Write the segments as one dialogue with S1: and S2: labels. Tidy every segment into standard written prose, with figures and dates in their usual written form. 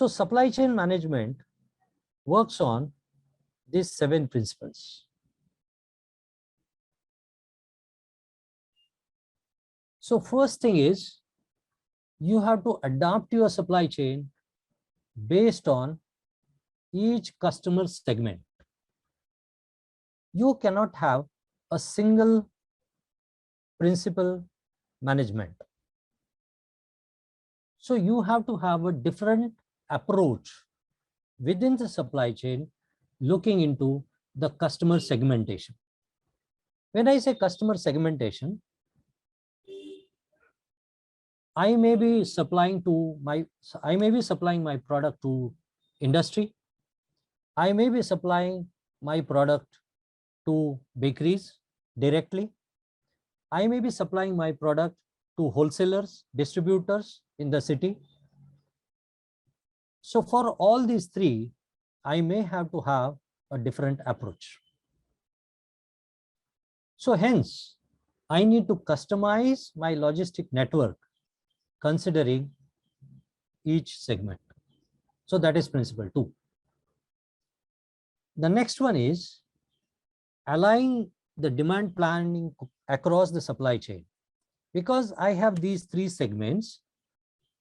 S1: So supply chain management works on these 7 principles. So first thing is, you have to adapt your supply chain based on each customer segment. You cannot have a single principle management. So you have to have a different approach within the supply chain, looking into the customer segmentation. When I say customer segmentation, I may be supplying my product to industry. I may be supplying my product to bakeries directly. I may be supplying my product to wholesalers, distributors in the city. So for all these 3, I may have to have a different approach. So hence, I need to customize my logistic network considering each segment. So that is principle 2. The next one is align the demand planning across the supply chain. Because I have these 3 segments,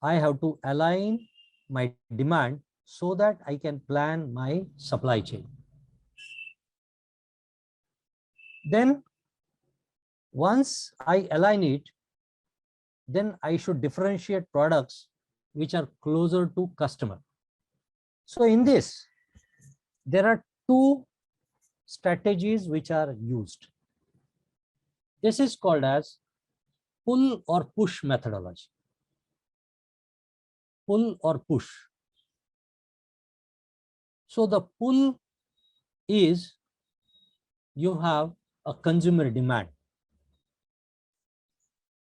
S1: I have to align my demand so that I can plan my supply chain. Then once I align it, then I should differentiate products which are closer to customer. So in this, there are 2 strategies which are used. This is called as pull or push methodology. Pull or push. So the pull is, you have a consumer demand.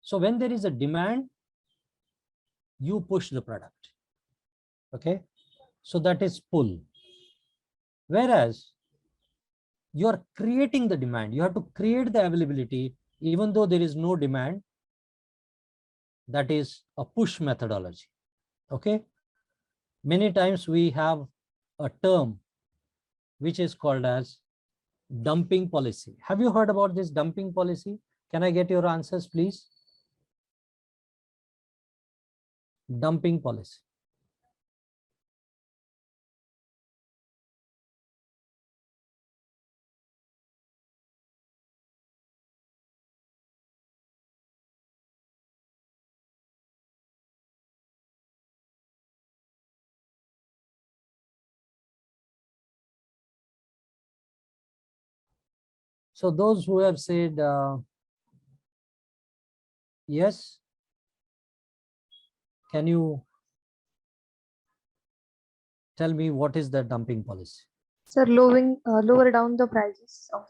S1: So when there is a demand, you push the product. Okay, so that is pull. Whereas you are creating the demand, you have to create the availability even though there is no demand. That is a push methodology. Okay, many times we have a term which is called as dumping policy. Have you heard about this dumping policy? Can I get your answers, please? Dumping policy. So those who have said yes, can you tell me what is the dumping policy?
S2: Sir, lower down the prices of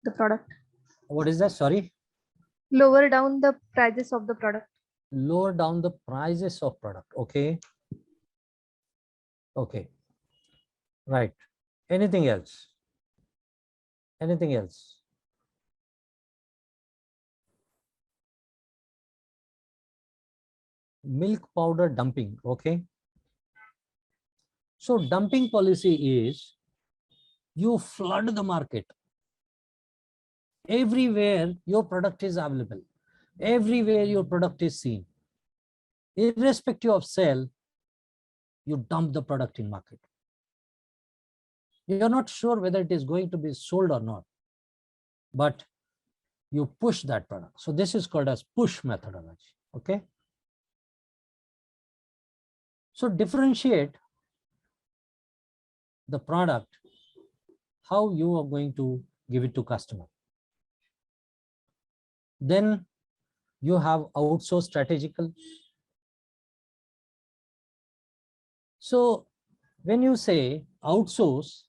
S2: the product.
S1: What is that? Sorry?
S2: Lower down the prices of the product.
S1: Lower down the prices of product. Okay. Okay. Right. Anything else? Anything else? Milk powder dumping. Okay. So dumping policy is, you flood the market. Everywhere your product is available, everywhere your product is seen, irrespective of sale, you dump the product in market. You're not sure whether it is going to be sold or not, but you push that product. So this is called as push methodology. Okay. So differentiate the product, how you are going to give it to customer. Then you have outsource strategical. So when you say outsource,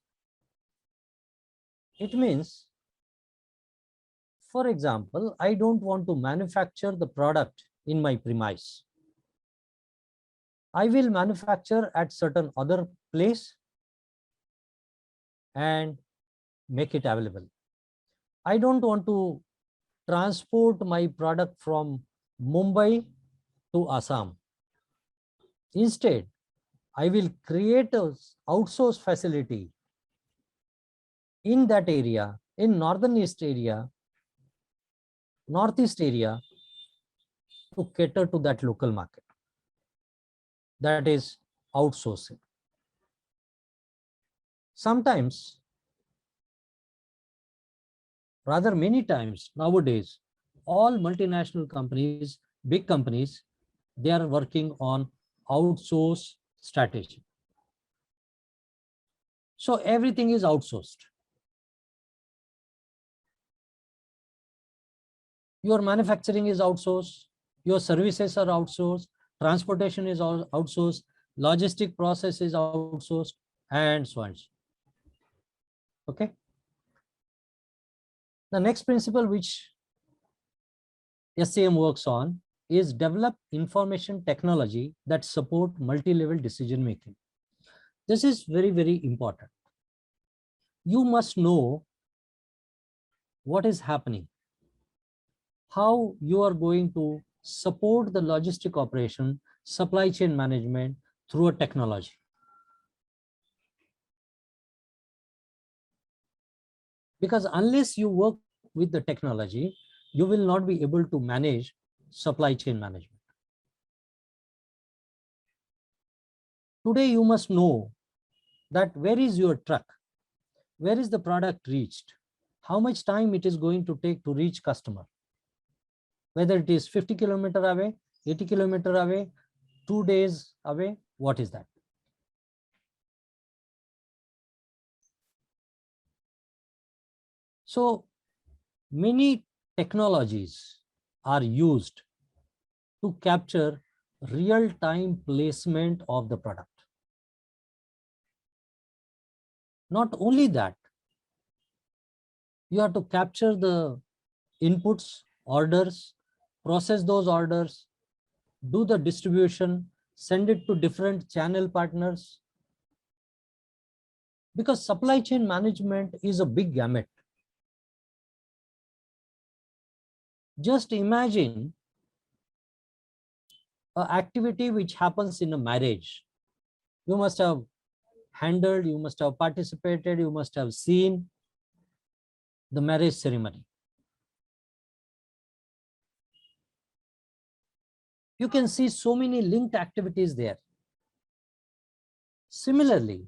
S1: it means, for example, I don't want to manufacture the product in my premise. I will manufacture at certain other place and make it available. I don't want to transport my product from Mumbai to Assam. Instead, I will create a outsource facility in that area, in northeast area, northeast area, to cater to that local market. That is outsourcing. Sometimes, rather many times nowadays, all multinational companies, big companies, they are working on outsource strategy. So everything is outsourced. Your manufacturing is outsourced, your services are outsourced, transportation is outsourced, logistic process is outsourced, and so on. Okay. The next principle which SCM works on is develop information technology that support multi-level decision making. This is very, very important. You must know what is happening, how you are going to support the logistic operation, supply chain management through a technology. Because unless you work with the technology, you will not be able to manage supply chain management. Today, you must know that where is your truck? Where is the product reached? How much time it is going to take to reach customer? Whether it is 50 kilometers away, 80 kilometers away, 2 days away, what is that? So many technologies are used to capture real-time placement of the product. Not only that, you have to capture the inputs, orders, process those orders, do the distribution, send it to different channel partners. Because supply chain management is a big gamut. Just imagine an activity which happens in a marriage. You must have handled, you must have participated, you must have seen the marriage ceremony. You can see so many linked activities there. Similarly,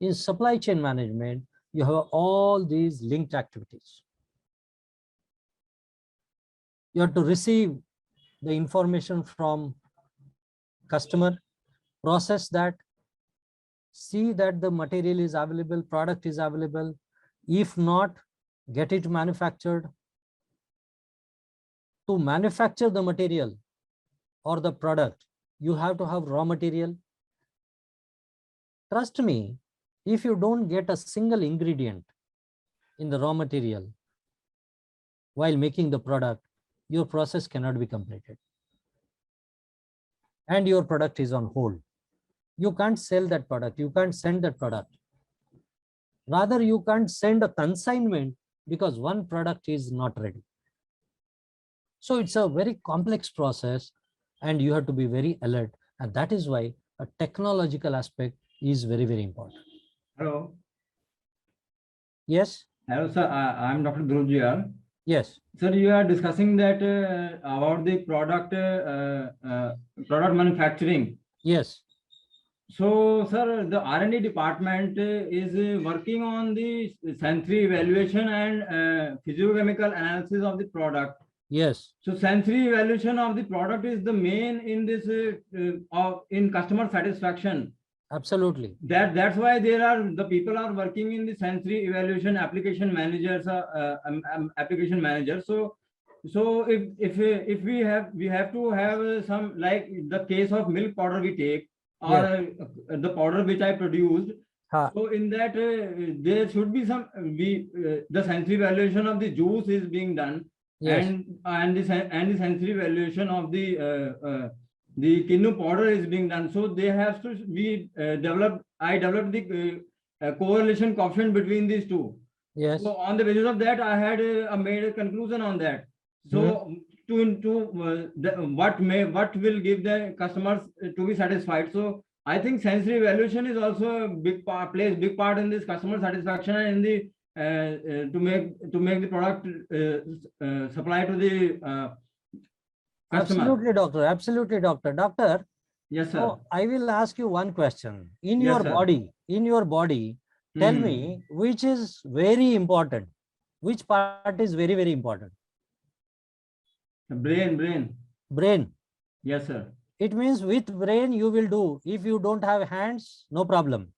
S1: in supply chain management, you have all these linked activities. You have to receive the information from customer, process that, see that the material is available, product is available. If not, get it manufactured. To manufacture the material or the product, you have to have raw material. Trust me, if you don't get a single ingredient in the raw material while making the product, your process cannot be completed. And your product is on hold. You can't sell that product. You can't send that product. Rather, you can't send a consignment because one product is not ready. So it's a very complex process and you have to be very alert. And that is why a technological aspect is very, very important.
S3: Hello.
S1: Yes.
S3: Hello, sir. I'm Dr. Dhruv.
S1: Yes.
S3: Sir, you are discussing that about the product manufacturing.
S1: Yes.
S3: So, sir, the R&D department is working on the sensory evaluation and physiochemical analysis of the product.
S1: Yes.
S3: So, sensory evaluation of the product is the main in this in customer satisfaction.
S1: Absolutely.
S3: That's why the people are working in the sensory evaluation application managers, application managers. So if we have to have some, like the case of milk powder we take, or the powder which I produced. So in that there should be some the sensory evaluation of the juice is being done.
S1: Yes.
S3: And the sensory evaluation of the Kinnu powder is being done. So they have to be developed. I developed the correlation coefficient between these two.
S1: Yes.
S3: So on the basis of that, I had made a conclusion on that. So what will give the customers to be satisfied. So I think sensory evaluation is also a big part, plays big part in this customer satisfaction and in the to make the product supply to the customer.
S1: Absolutely, doctor. Absolutely, doctor. Doctor,
S3: Yes, sir.
S1: so I will ask you one question. In
S3: Yes,
S1: your
S3: sir.
S1: body, tell
S3: Hmm.
S1: me which is very important. Which part is very, very important?
S3: Brain.
S1: Brain.
S3: Yes, sir.
S1: It means with brain you will do. If you don't have hands, no problem.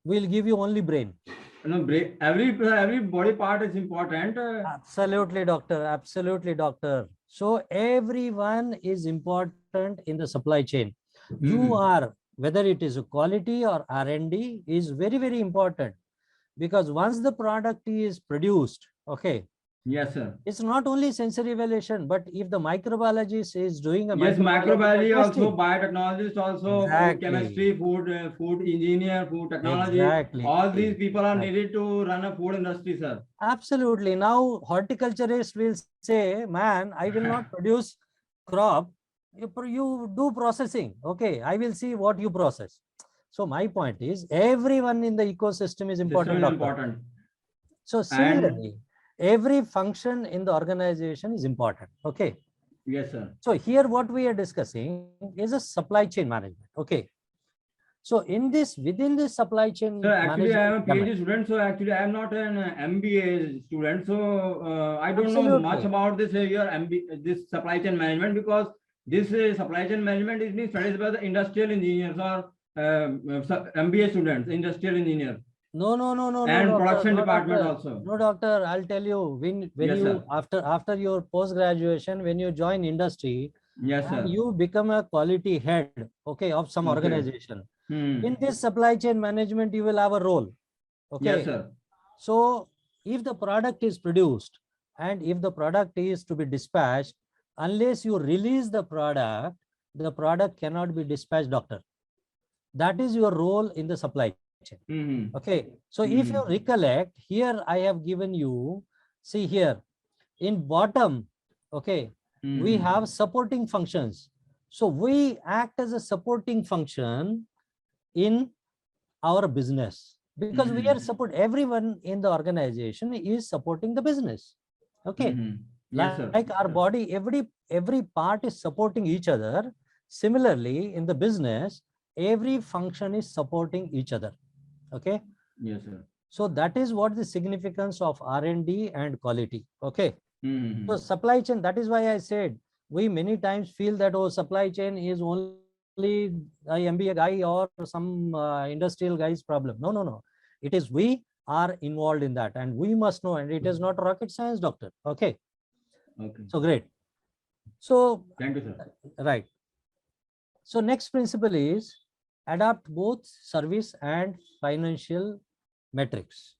S1: We'll give you only brain.
S3: No, brain. Every body part is important.
S1: Absolutely, doctor. Absolutely, doctor. So everyone is important in the supply chain. You
S3: Mhm.
S1: are, whether it is a quality or R&D, is very, very important, because once the product is produced, okay,
S3: Yes, sir.
S1: it's not only sensory evaluation, but if the microbiologist is doing a
S3: Yes,
S1: microbiological
S3: microbiology also,
S1: testing,
S3: biotechnologist also, food
S1: exactly,
S3: chemistry, food engineer, food technology.
S1: exactly,
S3: All these people are
S1: right.
S3: needed to run a food industry, sir.
S1: Absolutely. Now horticulturist will say, man, I will not produce crop. You do processing. Okay, I will see what you process. So my point is, everyone in the ecosystem is important,
S3: System is
S1: doctor.
S3: important.
S1: So
S3: And
S1: similarly, every function in the organization is important. Okay.
S3: yes, sir.
S1: So here what we are discussing is a supply chain management. Okay. So within this supply chain
S3: So actually, I am a
S1: management domain,
S3: PhD student. So actually, I am not an MBA student. So I don't know much
S1: absolutely,
S3: about this your this supply chain management, because this supply chain management is being studied by the industrial engineers or MBA students, industrial engineers,
S1: no,
S3: and
S1: doctor,
S3: production
S1: no,
S3: department
S1: doctor,
S3: also.
S1: no, doctor. I'll tell you, when
S3: Yes,
S1: you
S3: sir.
S1: after your post graduation, when you join industry
S3: Yes,
S1: and
S3: sir.
S1: you become a quality head, okay, of some
S3: Okay.
S1: organization,
S3: Hmm.
S1: in this supply chain management, you will have a role.
S3: Yes,
S1: Okay.
S3: sir.
S1: So if the product is produced and if the product is to be dispatched, unless you release the product cannot be dispatched, doctor. That is your role in the supply chain.
S3: Hmm.
S1: Okay. So if you recollect, here I have given you, see here, in bottom, okay, we have supporting functions. So we act as a supporting function in our business, because we are support, everyone in the organization is supporting the business. Okay.
S3: Yes, sir.
S1: Like our body, every part is supporting each other. Similarly, in the business, every function is supporting each other. Okay.
S3: Yes, sir.
S1: So that is what the significance of R&D and quality. Okay.
S3: Hmm.
S1: So supply chain, that is why I said, we many times feel that, oh, supply chain is only a MBA guy or some industrial guy's problem. No. It is, we are involved in that and we must know, and it is not rocket science, doctor. Okay.
S3: Okay.
S1: So great. So,
S3: Thank you, sir.
S1: right. So next principle is adapt both service and financial metrics.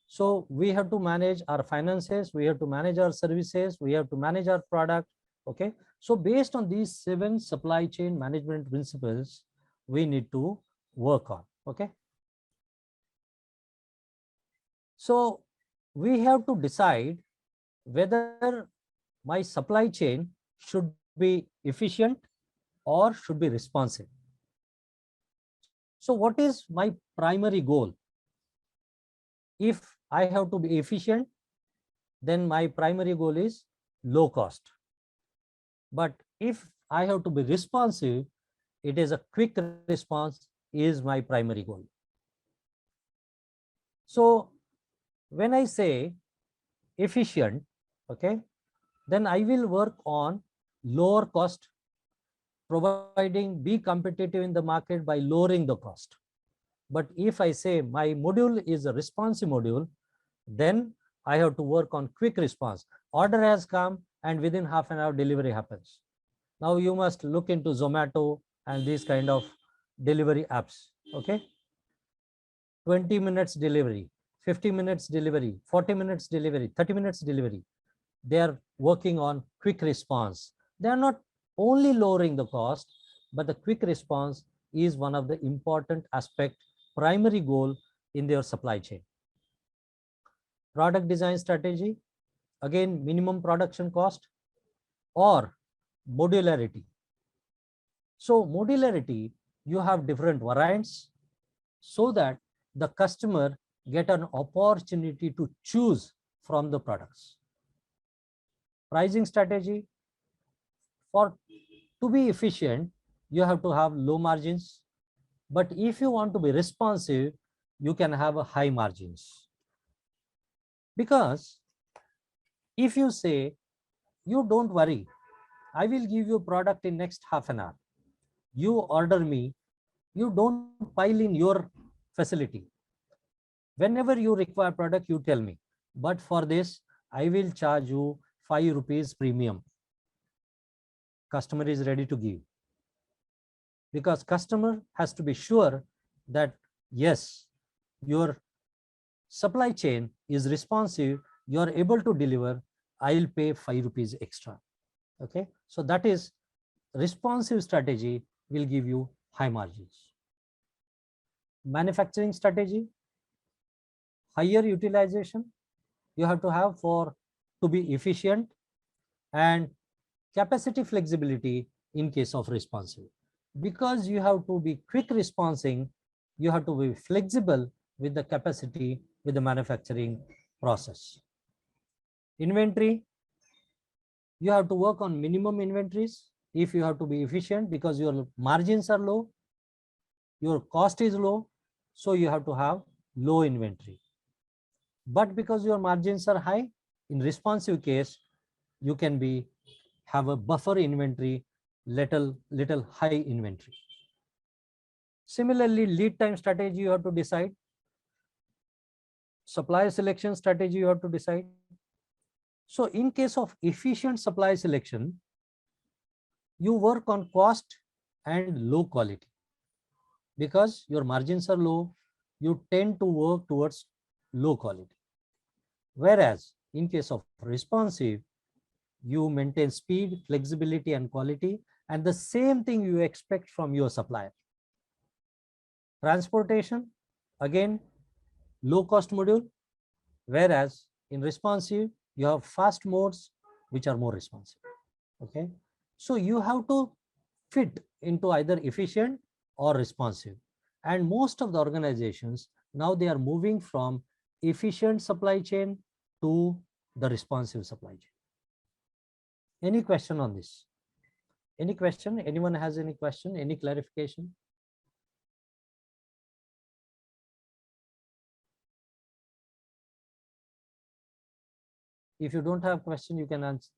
S1: So we have to manage our finances, we have to manage our services, we have to manage our product. Okay. So based on these 7 supply chain management principles, we need to work on. Okay. So we have to decide whether my supply chain should be efficient or should be responsive. So what is my primary goal? If I have to be efficient, then my primary goal is low cost. But if I have to be responsive, it is a quick response is my primary goal. So when I say efficient, okay, then I will work on lower cost, be competitive in the market by lowering the cost. But if I say my module is a responsive module, then I have to work on quick response. Order has come and within half an hour delivery happens. Now you must look into Zomato and these kind of delivery apps. Okay. 20 minutes delivery, 50 minutes delivery, 40 minutes delivery, 30 minutes delivery. They are working on quick response. They are not only lowering the cost, but the quick response is one of the important aspect, primary goal in their supply chain. Product design strategy, again, minimum production cost, or modularity. So modularity, you have different variants so that the customer get an opportunity to choose from the products. Pricing strategy, for to be efficient, you have to have low margins. But if you want to be responsive, you can have a high margins. Because if you say, you don't worry, I will give you product in next half an hour. You order me, you don't pile in your facility. Whenever you require product, you tell me. But for this, I will charge you 5 rupees premium. Customer is ready to give. Because customer has to be sure that, yes, your supply chain is responsive, you are able to deliver, I'll pay 5 rupees extra. Okay, so that is responsive strategy will give you high margins. Manufacturing strategy, higher utilization you have to have for to be efficient, and capacity flexibility in case of responsive. Because you have to be quick responding, you have to be flexible with the capacity with the manufacturing process. Inventory, you have to work on minimum inventories if you have to be efficient, because your margins are low, your cost is low, so you have to have low inventory. But because your margins are high, in responsive case, you can be have a buffer inventory, little high inventory. Similarly, lead time strategy you have to decide. Supplier selection strategy you have to decide. So in case of efficient supply selection, you work on cost and low quality. Because your margins are low, you tend to work towards low quality. Whereas in case of responsive, you maintain speed, flexibility, and quality, and the same thing you expect from your supplier. Transportation, again, low cost module, whereas in responsive, you have fast modes which are more responsive. Okay, so you have to fit into either efficient or responsive. And most of the organizations now they are moving from efficient supply chain to the responsive supply chain. Any question on this? Any question? Anyone has any question? Any clarification? If you don't have question, you can answer.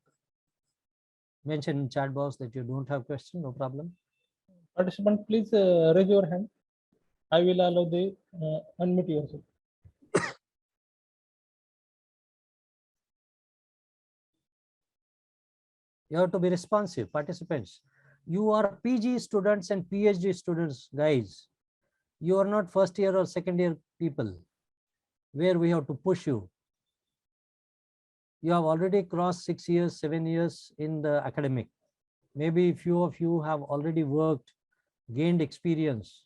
S1: Mention in chat box that you don't have question, no problem.
S4: Participant, please raise your hand. I will allow the unmute yourself.
S1: You have to be responsive, participants. You are PG students and PhD students, guys. You are not first year or second year people where we have to push you. You have already crossed 6 years, 7 years in the academic. Maybe few of you have already worked, gained experience.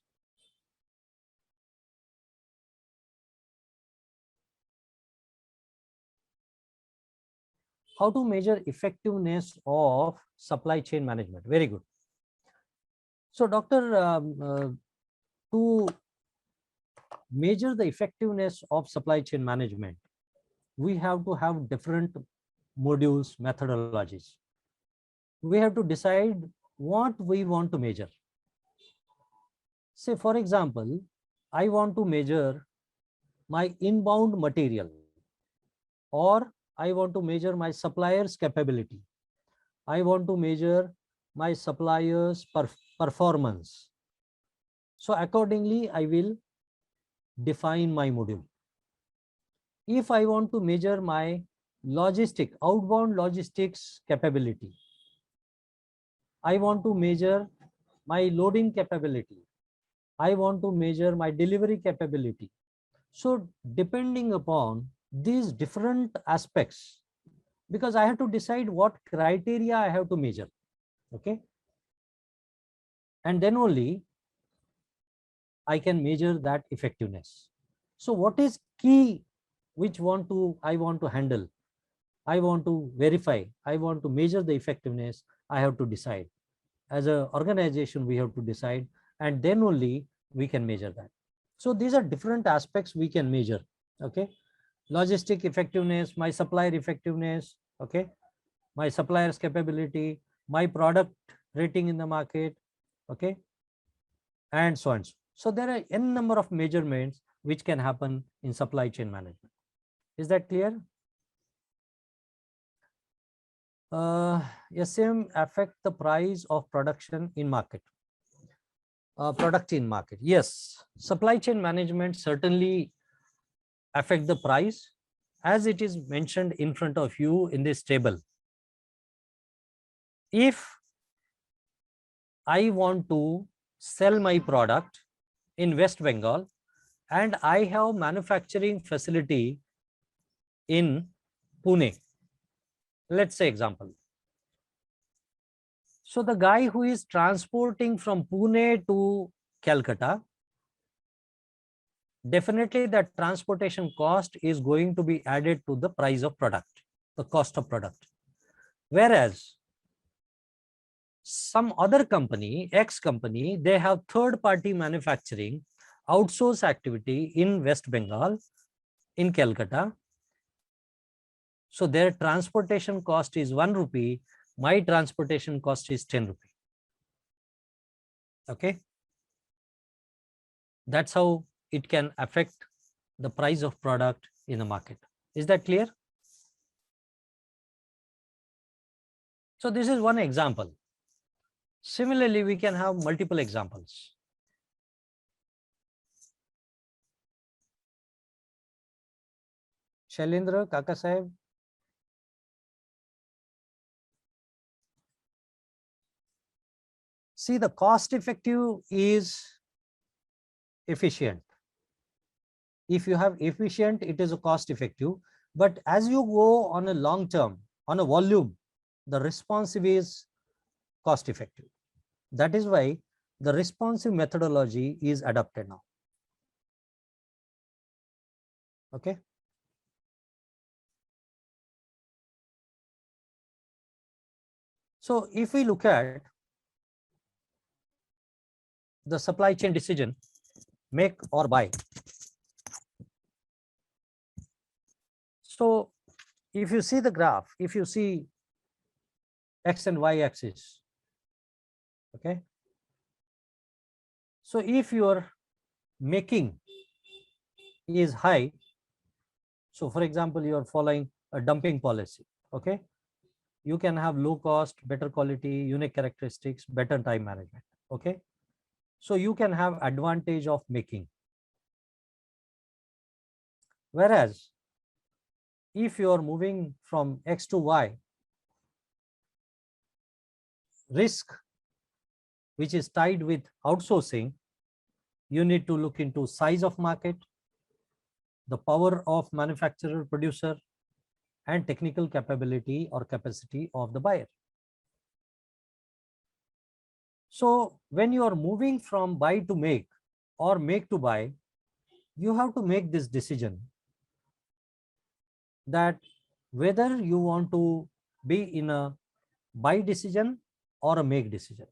S1: How to measure effectiveness of supply chain management? Very good. So, doctor, to measure the effectiveness of supply chain management, we have to have different modules, methodologies. We have to decide what we want to measure. Say, for example, I want to measure my inbound material, or I want to measure my supplier's capability. I want to measure my supplier's performance. So accordingly, I will define my module. If I want to measure my outbound logistics capability, I want to measure my loading capability, I want to measure my delivery capability. So depending upon these different aspects, because I have to decide what criteria I have to measure, okay? And then only I can measure that effectiveness. So what is key which I want to handle? I want to verify, I want to measure the effectiveness. I have to decide. As an organization, we have to decide, and then only we can measure that. So these are different aspects we can measure. Okay. Logistic effectiveness, my supplier effectiveness, okay, my supplier's capability, my product rating in the market, okay, and so on. So there are n number of measurements which can happen in supply chain management. Is that clear? SCM affect the price of production in market. Product in market. Yes, supply chain management certainly affect the price as it is mentioned in front of you in this table. If I want to sell my product in West Bengal and I have manufacturing facility in Pune, let's say example. So the guy who is transporting from Pune to Calcutta, definitely that transportation cost is going to be added to the price of product, the cost of product. Whereas some other company, X company, they have third-party manufacturing, outsource activity in West Bengal, in Calcutta. So their transportation cost is 1 rupee. My transportation cost is 10 rupee. Okay. That's how it can affect the price of product in the market. Is that clear? So this is one example. Similarly, we can have multiple examples. Shailendra, Kaka Sahib. See, the cost effective is efficient. If you have efficient, it is a cost effective. But as you go on a long term, on a volume, the responsive is cost effective. That is why the responsive methodology is adopted now. Okay. So if we look at the supply chain decision, make or buy. So if you see the graph, if you see X and Y axis, okay. So if your making is high, so for example, you are following a dumping policy, okay, you can have low cost, better quality, unique characteristics, better time management, okay. So you can have advantage of making. Whereas if you are moving from X to Y, risk which is tied with outsourcing, you need to look into size of market, the power of manufacturer producer, and technical capability or capacity of the buyer. So when you are moving from buy to make or make to buy, you have to make this decision that whether you want to be in a buy decision or a make decision.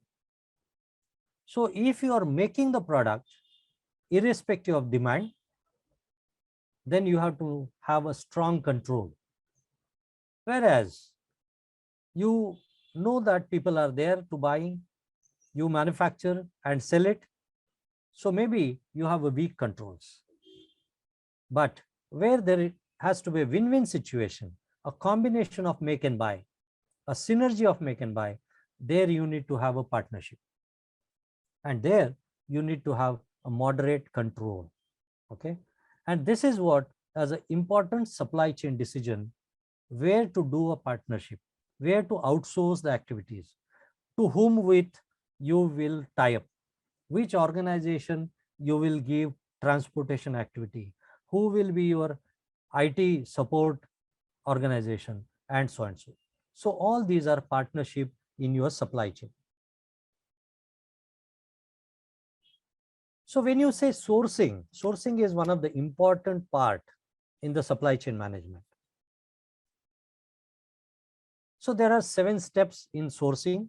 S1: So if you are making the product irrespective of demand, then you have to have a strong control. Whereas you know that people are there to buy, you manufacture and sell it. So maybe you have a weak controls. But where there has to be a win-win situation, a combination of make and buy, a synergy of make and buy, there you need to have a partnership. And there you need to have a moderate control. Okay. And this is what as an important supply chain decision, where to do a partnership, where to outsource the activities, to whom with you will tie up, which organization you will give transportation activity, who will be your IT support organization, and so on. So all these are partnership in your supply chain. So when you say sourcing, sourcing is one of the important part in the supply chain management. So there are 7 steps in sourcing.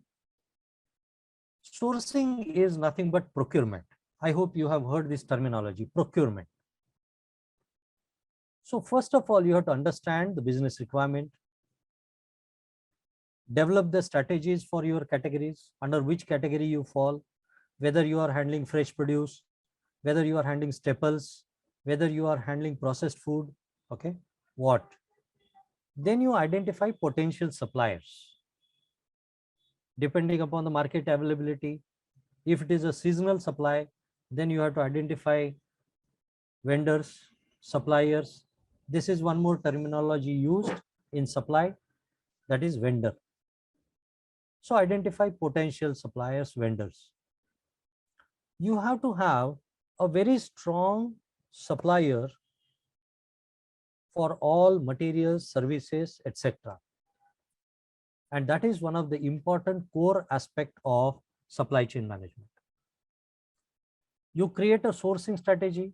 S1: Sourcing is nothing but procurement. I hope you have heard this terminology, procurement. So first of all, you have to understand the business requirement, develop the strategies for your categories, under which category you fall, whether you are handling fresh produce, whether you are handling staples, whether you are handling processed food, okay, what. Then you identify potential suppliers. Depending upon the market availability, if it is a seasonal supply, then you have to identify vendors, suppliers. This is one more terminology used in supply, that is vendor. So identify potential suppliers, vendors. You have to have a very strong supplier for all materials, services, etc. And that is one of the important core aspect of supply chain management. You create a sourcing strategy,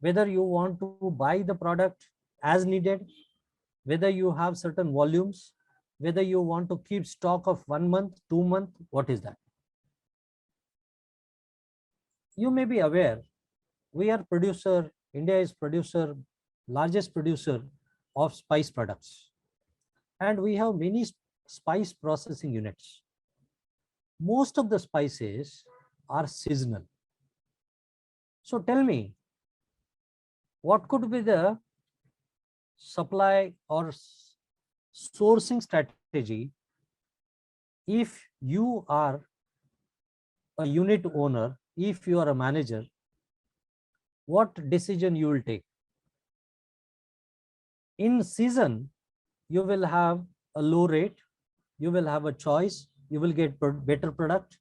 S1: whether you want to buy the product as needed, whether you have certain volumes, whether you want to keep stock of 1 month, 2 month, what is that? You may be aware, we are producer, India is producer, largest producer of spice products. And we have many spice processing units. Most of the spices are seasonal. So tell me, what could be the supply or sourcing strategy if you are a unit owner, if you are a manager, what decision you will take? In season, you will have a low rate, you will have a choice, you will get better product.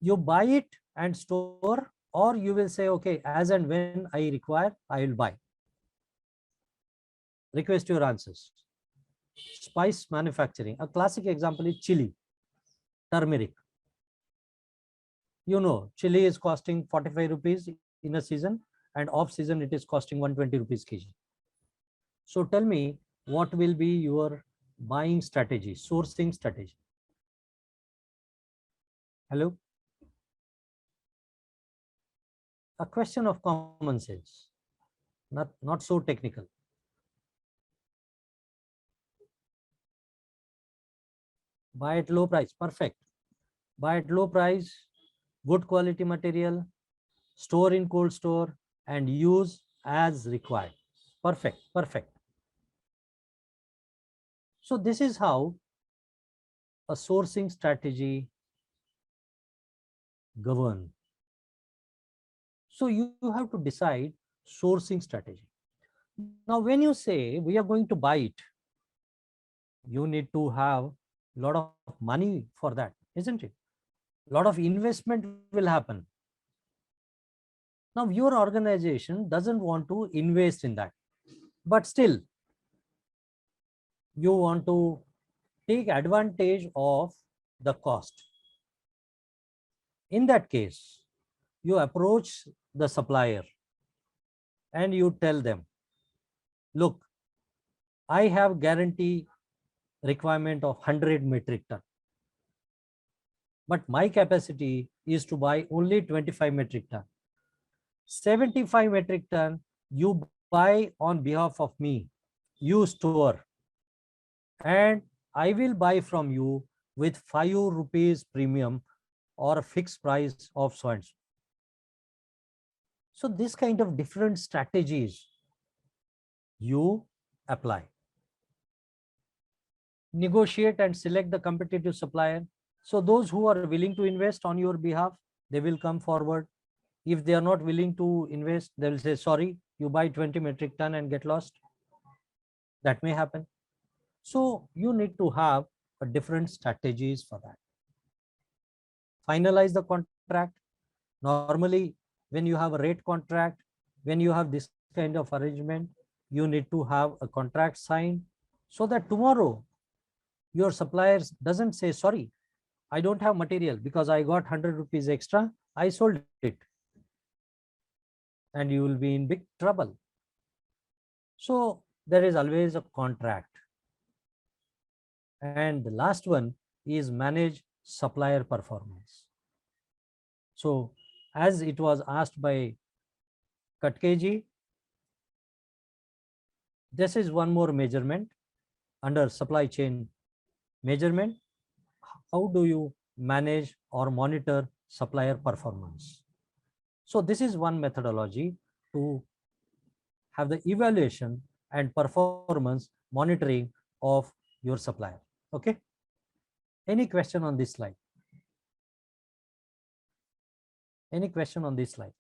S1: You buy it and store, or you will say, okay, as and when I require, I will buy. Request your answers. Spice manufacturing, a classic example is chili, turmeric. You know, chili is costing 45 rupees in a season, and off season it is costing 120 rupees kg. So tell me, what will be your buying strategy, sourcing strategy? Hello? A question of common sense, not so technical. Buy at low price, perfect. Buy at low price, good quality material, store in cold store, and use as required. Perfect, perfect. So this is how a sourcing strategy govern. So you have to decide sourcing strategy. Now, when you say we are going to buy it, you need to have a lot of money for that, isn't it? A lot of investment will happen. Now, your organization doesn't want to invest in that, but still, you want to take advantage of the cost. In that case, you approach the supplier and you tell them, look, I have guarantee requirement of 100 metric ton, but my capacity is to buy only 25 metric ton. 75 metric ton you buy on behalf of me, you store, and I will buy from you with 5 rupees premium or a fixed price of so and so. So this kind of different strategies you apply. Negotiate and select the competitive supplier. So those who are willing to invest on your behalf, they will come forward. If they are not willing to invest, they will say, sorry, you buy 20 metric ton and get lost. That may happen. So you need to have a different strategies for that. Finalize the contract. Normally, when you have a rate contract, when you have this kind of arrangement, you need to have a contract signed so that tomorrow your suppliers doesn't say, sorry, I don't have material because I got 100 rupees extra, I sold it. And you will be in big trouble. So there is always a contract. And the last one is manage supplier performance. So as it was asked by Katkeji, this is one more measurement under supply chain measurement. How do you manage or monitor supplier performance? So this is one methodology to have the evaluation and performance monitoring of your supplier. Okay. Any question on this slide? Any question on this slide?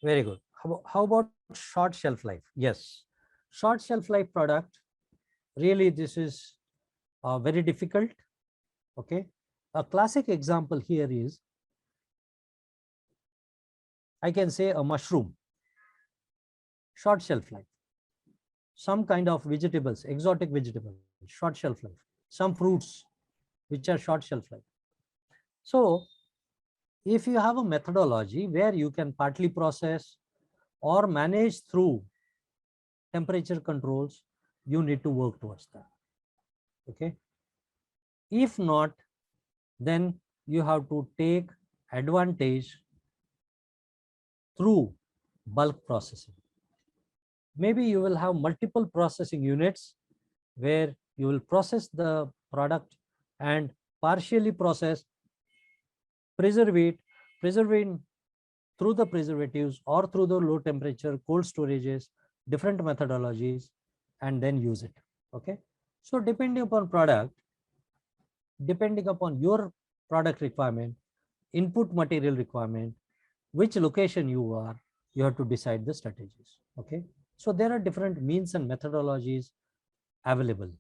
S1: Very good. How about short shelf life? Yes, short shelf life product. Really, this is very difficult. Okay. A classic example here is, I can say a mushroom, short shelf life. Some kind of vegetables, exotic vegetables, short shelf life. Some fruits, which are short shelf life. So if you have a methodology where you can partly process or manage through temperature controls, you need to work towards that. Okay. If not, then you have to take advantage through bulk processing. Maybe you will have multiple processing units where you will process the product and partially process, preserve it through the preservatives or through the low temperature cold storages, different methodologies, and then use it. Okay. So depending upon product, depending upon your product requirement, input material requirement, which location you are, you have to decide the strategies. Okay. So there are different means and methodologies available.